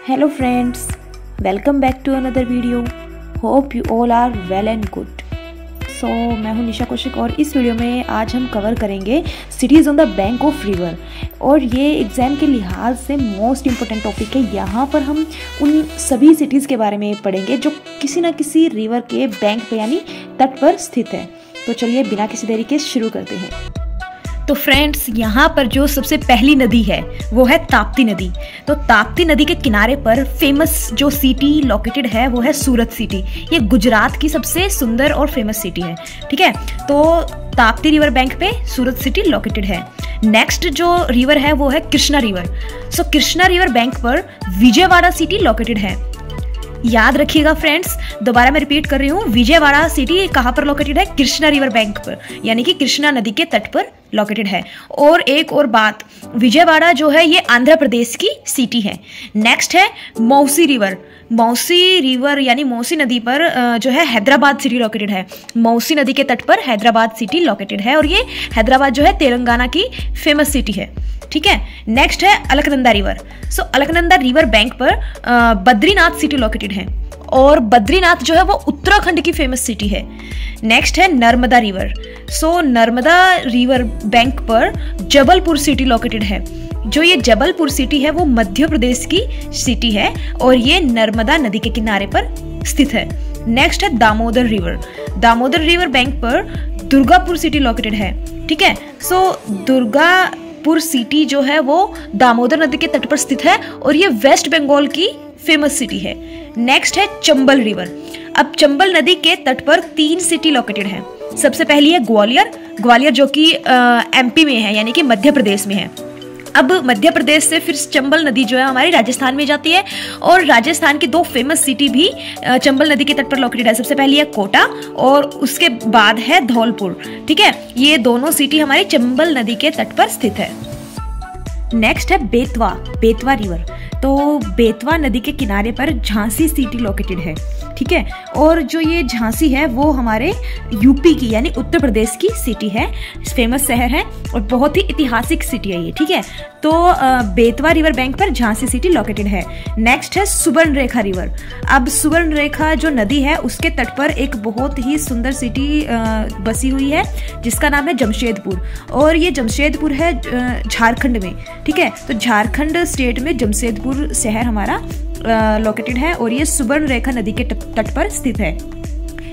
Hello friends, welcome back to another video. Hope you all are well and good. So मैं हूँ निशा कौशिक और इस video में आज हम कवर करेंगे cities on the bank of river. और ये एग्ज़ाम के लिहाज से मोस्ट इम्पोर्टेंट टॉपिक है। यहाँ पर हम उन सभी सिटीज़ के बारे में पढ़ेंगे जो किसी न किसी रिवर के बैंक पे यानी तट पर स्थित है। तो चलिए बिना किसी देरी के शुरू करते हैं। तो फ्रेंड्स, यहाँ पर जो सबसे पहली नदी है वो है ताप्ती नदी। तो ताप्ती नदी के किनारे पर फेमस जो सिटी लोकेटेड है वो है सूरत सिटी। ये गुजरात की सबसे सुंदर और फेमस सिटी है। ठीक है, तो ताप्ती रिवर बैंक पे सूरत सिटी लोकेटेड है। नेक्स्ट जो रिवर है वो है कृष्णा रिवर। सो कृष्णा रिवर बैंक पर विजयवाड़ा सिटी लोकेटेड है। याद रखिएगा फ्रेंड्स, दोबारा मैं रिपीट कर रही हूँ, विजयवाड़ा सिटी कहाँ पर लोकेटेड है? कृष्णा रिवर बैंक पर, यानी कि कृष्णा नदी के तट पर लोकेटेड है। और एक और बात, विजयवाड़ा जो है ये आंध्र प्रदेश की सिटी है। नेक्स्ट है मौसी रिवर। मौसी रिवर यानी मौसी नदी पर जो है हैदराबाद सिटी लोकेटेड है। मौसी नदी के तट पर हैदराबाद सिटी लोकेटेड है और ये हैदराबाद जो है तेलंगाना की फेमस सिटी है। ठीक है, नेक्स्ट है अलकनंदा रिवर। सो अलकनंदा रिवर बैंक पर बद्रीनाथ सिटी लोकेटेड है और बद्रीनाथ जो है वो उत्तराखंड की फेमस सिटी है। नेक्स्ट है नर्मदा रिवर। सो नर्मदा रिवर बैंक पर जबलपुर सिटी लोकेटेड है। जो ये जबलपुर सिटी है वो मध्य प्रदेश की सिटी है और ये नर्मदा नदी के किनारे पर स्थित है। नेक्स्ट है Damodar river. Damodar river bank पर दुर्गापुर सिटी लोकेटेड है। ठीक है, सो दुर्गापुर सिटी जो है वो दामोदर नदी के तट पर स्थित है और ये वेस्ट बंगाल की फेमस सिटी है। नेक्स्ट है चंबल रिवर। अब चंबल नदी के तट पर 3 सिटी लोकेटेड है। सबसे पहली है ग्वालियर। ग्वालियर जो कि एमपी में है, यानी कि मध्य प्रदेश में है। अब मध्य प्रदेश से फिर चंबल नदी जो है हमारी राजस्थान में जाती है और राजस्थान की 2 फेमस सिटी भी चंबल नदी के तट पर लोकेटेड है। सबसे पहली है कोटा और उसके बाद है धौलपुर। ठीक है, ये दोनों सिटी हमारी चंबल नदी के तट पर स्थित है। नेक्स्ट है बेतवा। बेतवा रिवर। तो बेतवा नदी के किनारे पर झांसी सिटी लोकेटेड है। ठीक है, और जो ये झांसी है वो हमारे यूपी की यानी उत्तर प्रदेश की सिटी है, फेमस शहर है और बहुत ही ऐतिहासिक सिटी है ये। ठीक है, तो बेतवा रिवर बैंक पर झांसी सिटी लोकेटेड है। नेक्स्ट है सुवर्णरेखा रिवर। अब सुवर्णरेखा जो नदी है उसके तट पर एक बहुत ही सुंदर सिटी बसी हुई है जिसका नाम है जमशेदपुर और ये जमशेदपुर है झारखंड में। ठीक है, तो झारखंड स्टेट में जमशेदपुर शहर हमारा लोकेटेड है और ये सुवर्णरेखा नदी के तट पर स्थित है।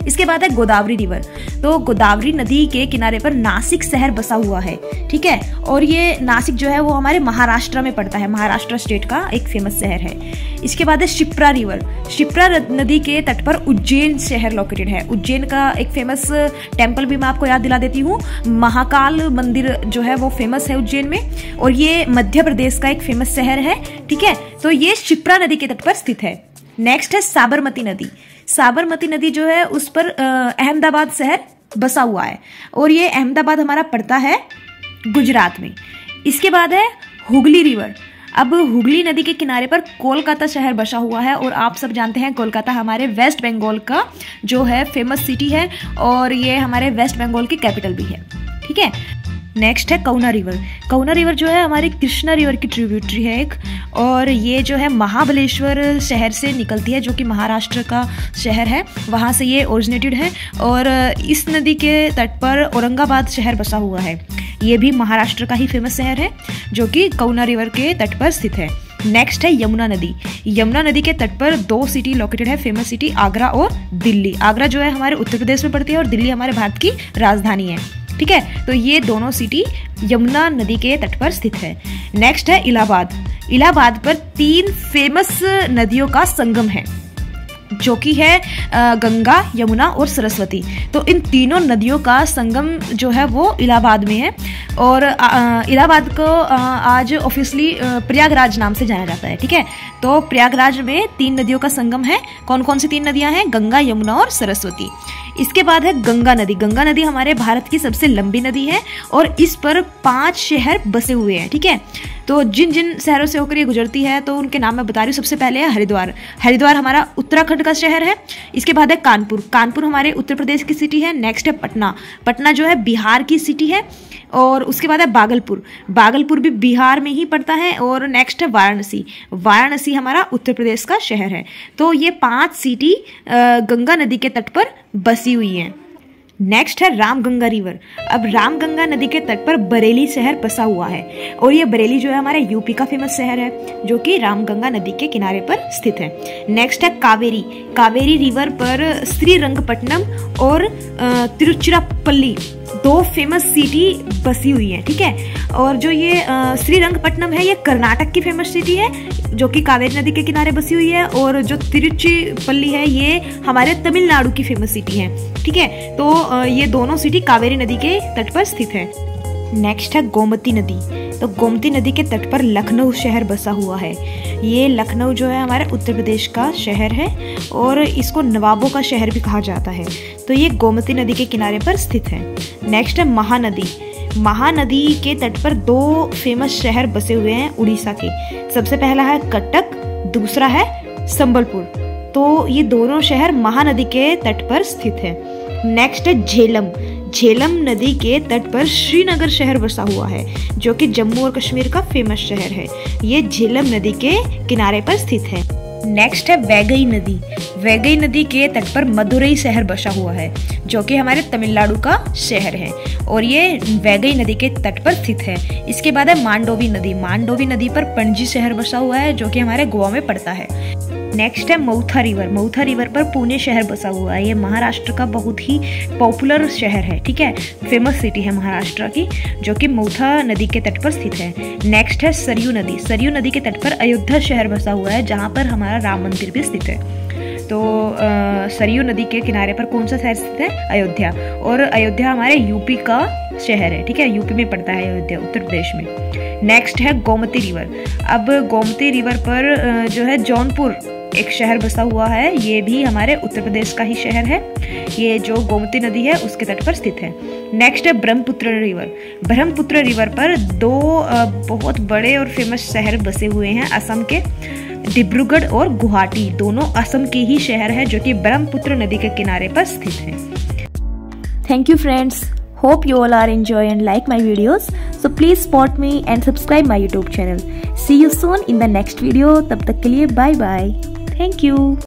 इसके बाद है गोदावरी रिवर। तो गोदावरी नदी के किनारे पर नासिक शहर बसा हुआ है। ठीक है, और ये नासिक जो है वो हमारे महाराष्ट्र में पड़ता है। महाराष्ट्र स्टेट का एक फेमस शहर है। इसके बाद है शिप्रा रिवर। शिप्रा नदी के तट पर उज्जैन शहर लोकेटेड है। उज्जैन का एक फेमस टेम्पल भी मैं आपको याद दिला देती हूँ, महाकाल मंदिर जो है वो फेमस है उज्जैन में और ये मध्य प्रदेश का एक फेमस शहर है। ठीक है, तो ये शिप्रा नदी के तट पर स्थित है। नेक्स्ट है साबरमती नदी। साबरमती नदी जो है उस पर अहमदाबाद शहर बसा हुआ है और ये अहमदाबाद हमारा पड़ता है गुजरात में। इसके बाद है हुगली रिवर। अब हुगली नदी के किनारे पर कोलकाता शहर बसा हुआ है और आप सब जानते हैं कोलकाता हमारे वेस्ट बंगाल का जो है फेमस सिटी है और ये हमारे वेस्ट बंगाल की कैपिटल भी है। ठीक है, नेक्स्ट है कौना रिवर। कौना रिवर जो है हमारी कृष्णा रिवर की ट्रिब्यूटरी है एक और ये जो है महाबलेश्वर शहर से निकलती है जो कि महाराष्ट्र का शहर है, वहाँ से ये ओरिजिनेटेड है और इस नदी के तट पर औरंगाबाद शहर बसा हुआ है। ये भी महाराष्ट्र का ही फेमस शहर है जो कि कौना रिवर के तट पर स्थित है। नेक्स्ट है यमुना नदी। यमुना नदी के तट पर 2 सिटी लोकेटेड है, फेमस सिटी आगरा और दिल्ली। आगरा जो है हमारे उत्तर प्रदेश में पड़ती है और दिल्ली हमारे भारत की राजधानी है। ठीक है, तो ये दोनों सिटी यमुना नदी के तट पर स्थित है। नेक्स्ट है इलाहाबाद। इलाहाबाद पर 3 फेमस नदियों का संगम है जो कि है गंगा, यमुना और सरस्वती। तो इन तीनों नदियों का संगम जो है वो इलाहाबाद में है और इलाहाबाद को आज ऑफिशियली प्रयागराज नाम से जाना जाता है। ठीक है, तो प्रयागराज में 3 नदियों का संगम है। कौन कौन सी 3 नदियां हैं? गंगा, यमुना और सरस्वती। इसके बाद है गंगा नदी। गंगा नदी हमारे भारत की सबसे लंबी नदी है और इस पर 5 शहर बसे हुए हैं। ठीक है, तो जिन जिन शहरों से होकर ये गुजरती है तो उनके नाम मैं बता रही हूँ। सबसे पहले है हरिद्वार। हरिद्वार हमारा उत्तराखंड का शहर है। इसके बाद है कानपुर। कानपुर हमारे उत्तर प्रदेश की सिटी है। नेक्स्ट है पटना। पटना जो है बिहार की सिटी है। और उसके बाद है बागलपुर। बागलपुर भी बिहार में ही पड़ता है। और नेक्स्ट है वाराणसी। वाराणसी हमारा उत्तर प्रदेश का शहर है। तो ये 5 सिटी गंगा नदी के तट पर बसी हुई हैं। नेक्स्ट है रामगंगा रिवर। अब रामगंगा नदी के तट पर बरेली शहर बसा हुआ है और ये बरेली जो है हमारे यूपी का फेमस शहर है जो कि रामगंगा नदी के किनारे पर स्थित है। नेक्स्ट है कावेरी। कावेरी रिवर पर श्रीरंगपट्टनम और तिरुचिरापल्ली 2 फेमस सिटी बसी हुई है। ठीक है। और जो ये श्रीरंगपट्टनम है ये कर्नाटक की फेमस सिटी है जो कि कावेरी नदी के किनारे बसी हुई है। और जो तिरुचिरापल्ली है ये हमारे तमिलनाडु की फेमस सिटी है। ठीक है। तो ये दोनों सिटी कावेरी नदी के तट पर स्थित है। नेक्स्ट है गोमती नदी। तो गोमती नदी के तट पर लखनऊ शहर बसा हुआ है। ये लखनऊ जो है हमारे उत्तर प्रदेश का शहर है और इसको नवाबों का शहर भी कहा जाता है। तो ये गोमती नदी के किनारे पर स्थित है। नेक्स्ट है महानदी। महानदी के तट पर 2 फेमस शहर बसे हुए हैं उड़ीसा के। सबसे पहला है कटक, दूसरा है संबलपुर। तो ये दोनों शहर महानदी के तट पर स्थित है। नेक्स्ट है झेलम। झेलम नदी के तट पर श्रीनगर शहर बसा हुआ है जो कि जम्मू और कश्मीर का फेमस शहर है। ये झेलम नदी के किनारे पर स्थित है। नेक्स्ट है वैगई नदी। वैगई नदी के तट पर मदुरई शहर बसा हुआ है जो कि हमारे तमिलनाडु का शहर है और ये वैगई नदी के तट पर स्थित है। इसके बाद है मांडोवी नदी। मांडोवी नदी पर पणजी शहर बसा हुआ है जो कि हमारे गोवा में पड़ता है। नेक्स्ट है मऊथा रिवर। मऊथा रिवर पर पुणे शहर बसा हुआ है। ये महाराष्ट्र का बहुत ही पॉपुलर शहर है। ठीक है। फेमस सिटी है महाराष्ट्र की जो कि मऊथा नदी के तट पर स्थित है। नेक्स्ट है सरयू नदी। सरयू नदी के तट पर अयोध्या शहर बसा हुआ है जहाँ पर हमारा राम मंदिर भी स्थित है। तो सरयू नदी के किनारे पर कौन सा शहर स्थित है? अयोध्या। और अयोध्या हमारे यूपी का शहर है। ठीक है। यूपी में पड़ता है अयोध्या, उत्तर प्रदेश में। नेक्स्ट है गोमती रिवर। अब गोमती रिवर पर जो है जौनपुर एक शहर बसा हुआ है। ये भी हमारे उत्तर प्रदेश का ही शहर है। ये जो गोमती नदी है उसके तट पर स्थित है। नेक्स्ट है ब्रह्मपुत्र रिवर। ब्रह्मपुत्र रिवर पर 2 बहुत बड़े और फेमस शहर बसे हुए हैं असम के। डिब्रूगढ़ और गुवाहाटी दोनों असम के ही शहर है जो कि ब्रह्मपुत्र नदी के किनारे पर स्थित है। Thank you friends. Hope you all are enjoy and like my videos. So please support me and subscribe my YouTube channel. See you soon in the next video. तब तक के लिए bye bye. Thank you.